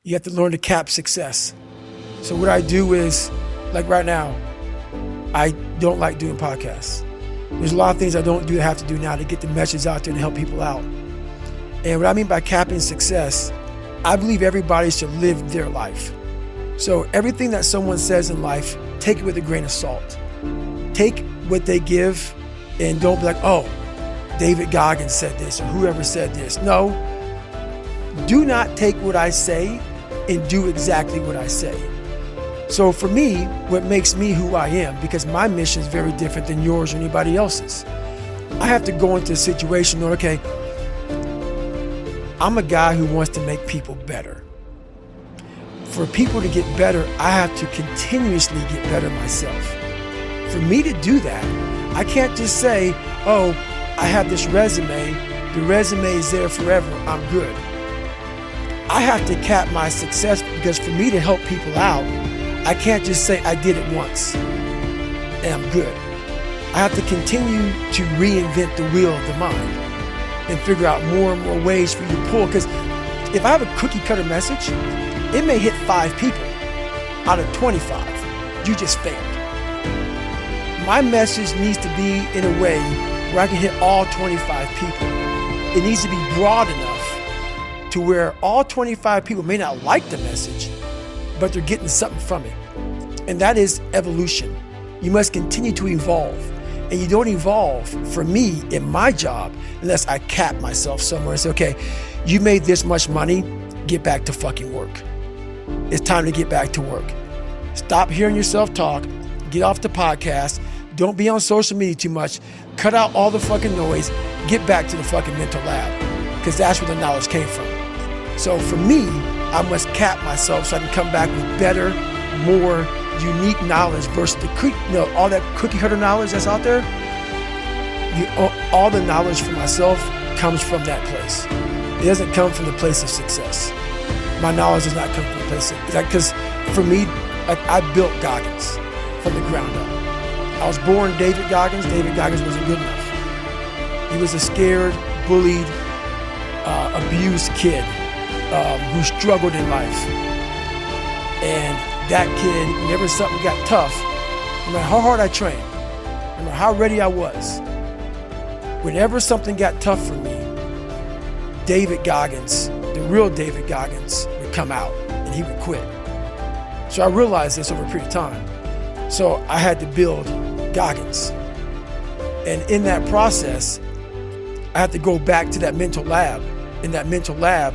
You have to learn to cap success. So what I do is, like right now, I don't like doing podcasts. There's a lot of things I don't do that I have to do now to get the message out there and help people out. And what I mean by capping success, I believe everybody should live their life. So everything that someone says in life, take it with a grain of salt. Take what they give and don't be like, oh, David Goggins said this or whoever said this. No, do not take what I say and do exactly what I say. So for me, what makes me who I am, because my mission is very different than yours or anybody else's. I have to go into a situation knowing, okay, I'm a guy who wants to make people better. For people to get better, I have to continuously get better myself. For me to do that, I can't just say, oh, I have this resume, the resume is there forever, I'm good. I have to cap my success, because for me to help people out, I can't just say I did it once and I'm good. I have to continue to reinvent the wheel of the mind and figure out more and more ways for you to pull. Because if I have a cookie cutter message, it may hit 5 people out of 25. You just failed. My message needs to be in a way where I can hit all 25 people. It needs to be broad enough to where all 25 people may not like the message, but they're getting something from it. And that is evolution. You must continue to evolve. And you don't evolve, for me, in my job, unless I cap myself somewhere and say, okay, you made this much money, get back to fucking work. It's time to get back to work. Stop hearing yourself talk, get off the podcast, don't be on social media too much, cut out all the fucking noise, get back to the fucking mental lab, because that's where the knowledge came from. So for me, I must cap myself so I can come back with better, more unique knowledge versus the all that cookie cutter knowledge that's out there. All the knowledge for myself comes from that place. It doesn't come from the place of success. My knowledge does not come from the place of, because for me, like, I built Goggins from the ground up. I was born David Goggins. David Goggins wasn't good enough. He was a scared, bullied, abused kid who struggled in life. And that kid, whenever something got tough, no matter how hard I trained, no matter how ready I was, whenever something got tough for me, David Goggins, the real David Goggins, would come out and he would quit. So I realized this over a period of time. So I had to build Goggins. And in that process, I had to go back to that mental lab. And that mental lab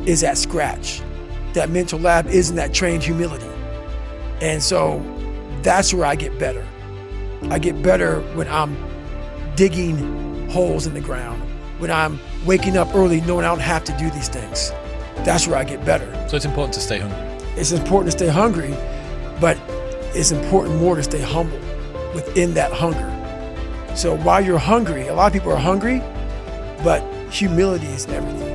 is at scratch. That mental lab is in that trained humility. And so that's where I get better. I get better when I'm digging holes in the ground, when I'm waking up early knowing I don't have to do these things. That's where I get better. So it's important to stay hungry. It's important to stay hungry, but it's important more to stay humble within that hunger. So while you're hungry, a lot of people are hungry, but humility is everything.